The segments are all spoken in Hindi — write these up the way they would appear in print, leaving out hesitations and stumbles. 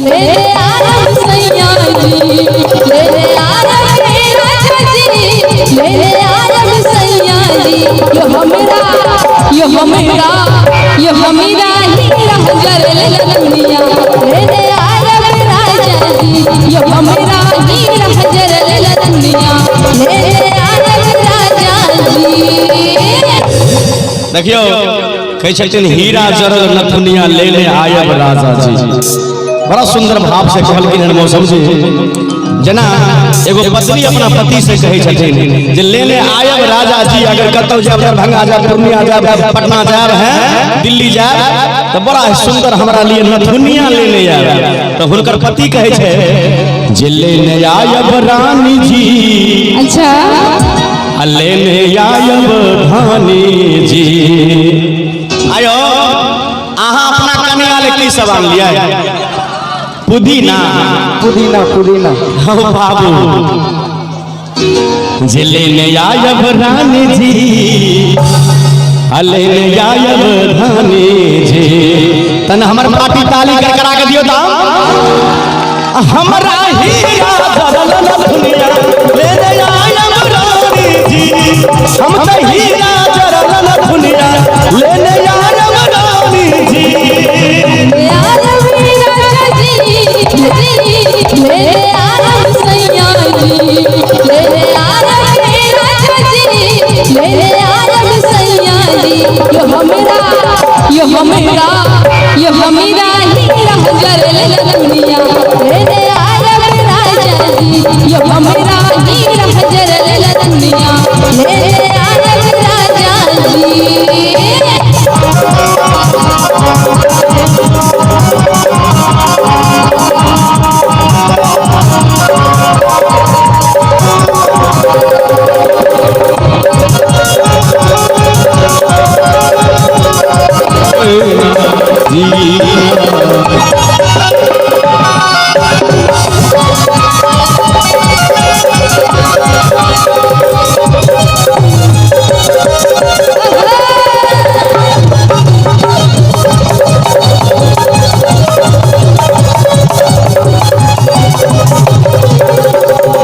ले आरम सैया जी, ले आरम राजा जी, ले आरम सैया जी। यो हमेरा ही रंजर ललनिया, ले आरम राजा जी। यो हमेरा ही रंजर ललनिया, ले आरम राजा जी। देखियो कह छथिन हीरा जरल नथुनिया ले ले आयब राजा जी। बड़ा सुंदर भाव से कहलखिन मौसम जी। जना एगो पत्नी अपना पति से कहे छथिन जे ले ले आयब राजा जी। अगर कतौ जाब, दरभंगा जाब, पूर्णिया जाब, पटना जाब, है दिल्ली जाब, तो बड़ा सुंदर हमरा लिए नथुनिया ले ले आयब। तो हुनकर पति कहे छे जे ले ले आयब रानी जी। अच्छा ले ले आयब धानी जी। आयो अहाँ अपना कन्या ले की सवाल लिया? पुदीना पुदीना पुदीना। हो बाबू जे ले ले आयब रानी जी, ले ले आयब धानी जी। तन हमर पार्टी ताली कर करा के दियो। दाम हमरा हीरा जरल नथुनिया ले ले आयब रानी जी। हम तो हीरा जरल नथुनिया ले ले आयब रानी जी। ले आरम राजा जी, ले आरम सैया जी, ले आरम राजा जी, ले आरम सैया जी। यो हमेरा ही रंजर ललनिया, ले आरम राजा जी। यो हमेरा ही रंजर ललनिया, ले आरम राजा जी।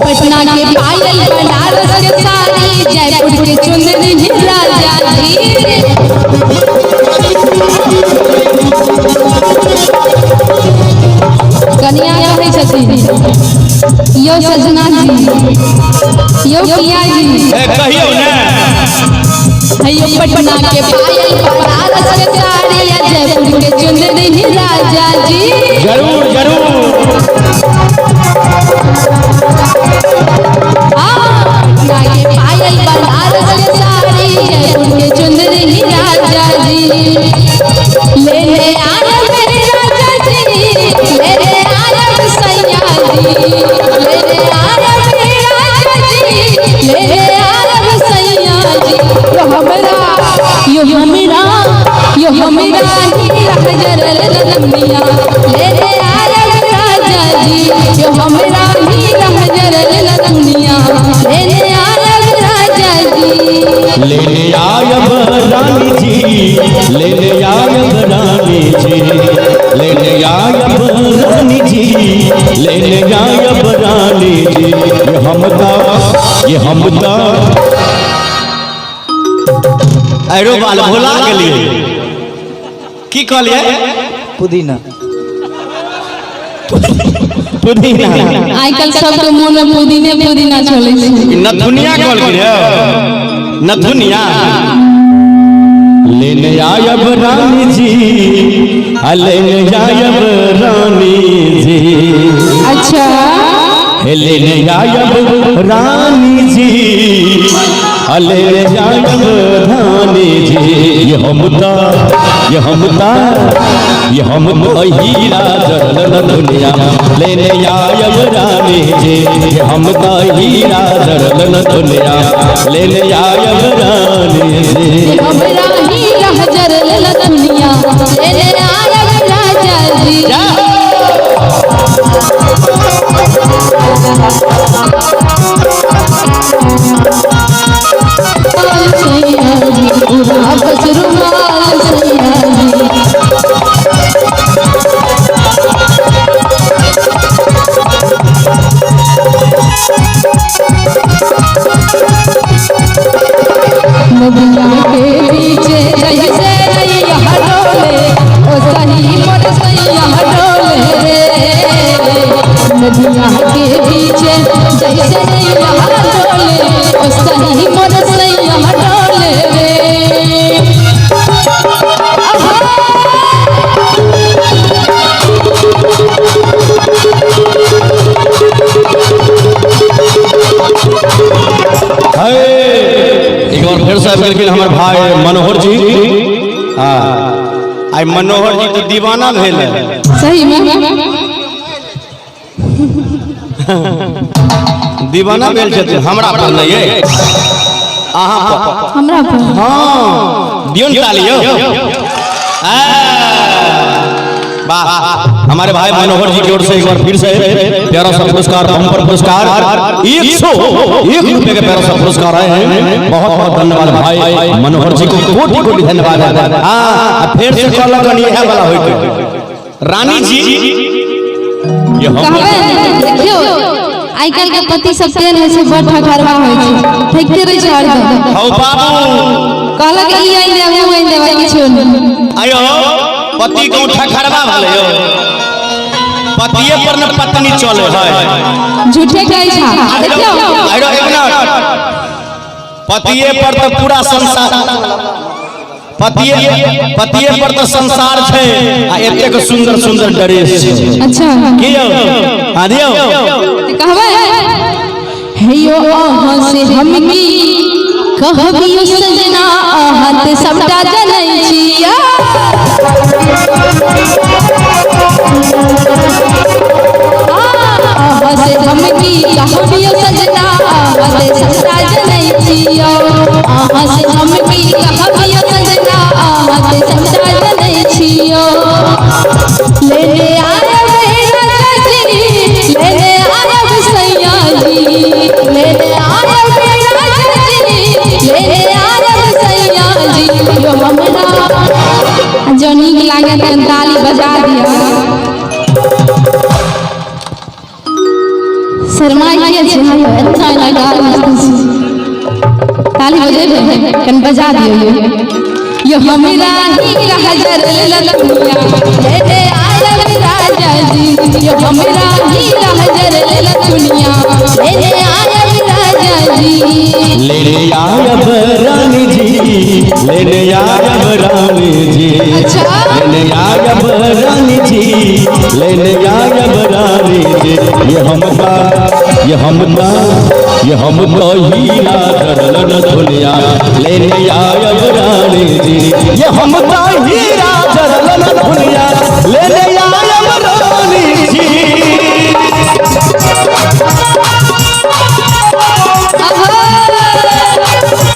पटना के पायल, बनारस के साड़ी, जयपुर के चुनरी राजा जी। कन्या कहे छथिन यो सजना जी, यो किया जी। कहियो ना यो पटना के पायल, बनारस के साड़ी, जयपुर के चुनरी राजा जी। जरूर जरूर। पटना के पायल, बनारस के साड़ी, जयपुर के चुनरी राजा जी। ले ले आरम राजा जी, ले आरम सैया जी, ले आरम राजा जी, ले आरम सैया जी। यो हमेरा ही रंजर ललनिया, ले आरम राजा जी। यो हमेरा ही रंजर ललनिया, ले आरम राजा जी। ले ले आयब रानी जी, ले ले आयब रानी जी, ले ले आयब रानी जी, ले ले आयब रानी जी। ये हमदा अरो बाल भोला गेलिए की कहलिए? पुदीना पुदीना। आजकल सबके मुंह में पुदीना चले छै। नथुनिया कहल गेलिए नथुनिया। ले ले आयब रानी जी, ले ले आयब रानी जी। अच्छा ले ले आयब रानी जी, ले ले आयब धानी जी। ये हमदा हीरा जरल नथुनिया ले ले आयब रानी जी। ये हमदा हीरा जरल नथुनिया ले ले आयब रानी जी। हमरा ही रंजर ललनिया, ले आरम राजा जी। सब गेलखिन हमर भाई मनोहर जी। आई मनोहर जी तो दीवाना भेल सही में दीवाना भेल छथिन हमरा पर नहीं है अहाँ पर हमरा पर। हाँ दियोन ताली वाह हमारे भाई मनोहर जी की ओर से एक बार फिर से प्यारा सा पुरस्कार बम्पर पुरस्कार 101 रुपए के प्यारा सा पुरस्कार आए हैं। बहुत बहुत धन्यवाद भाई मनोहर जी को कोटि कोटि धन्यवाद। हाँ फिर से कहला कनी है वाला होई रानी जी ये हम देखियो आई काल के पति सब तेल है से बड़ ठठरवा होय छै फेंकते रह छै हरदम। हौ बाबू कहला के ई आई दे हम आई देबा किछो आयो पति को उठा खड़बा भले हो पतिये पर न पत्नी चले है झूठे कहै छा। देखियो आइरो एक मिनट पतिये पर तो पूरा संसार पतिये पर तो संसार छै आ एतेक सुंदर सुंदर ड्रेस छै। अच्छा की हो आ दियो कहबै हेयो अहाँ से हम की कहबियो सजना अहाँ ते सबटा जनै छिया। अहाँ से हम की कहबियो सजना अहाँ ते सबटा जनै छिया। अहाँ से हम की कहबियो सजना अहाँ ते सबटा जनै छिया। लेने आयब राजा जी लेने आयब सैया जी लेने आयब राजा जी लेने आयब सैया जी। यो हमरा जो नीक लागे त ताली बजा दिया। शर्मा के छै अच्छा लगा ताली बजेबे कन बजा दियो। यो हमरा ही हजर ललुनिया लेने आयब राजा जी। यो हमरा ही हजर ललुनिया लेने आयब राजा जी। लेने आयब रानी जी लेने आयब रानी जी लेने आयब रानी जी लेने आयब रानी जी। ये हमका हीरा जरल दुनिया लेने आयब रानी जी। ये हमका हीरा जरल दुनिया लेने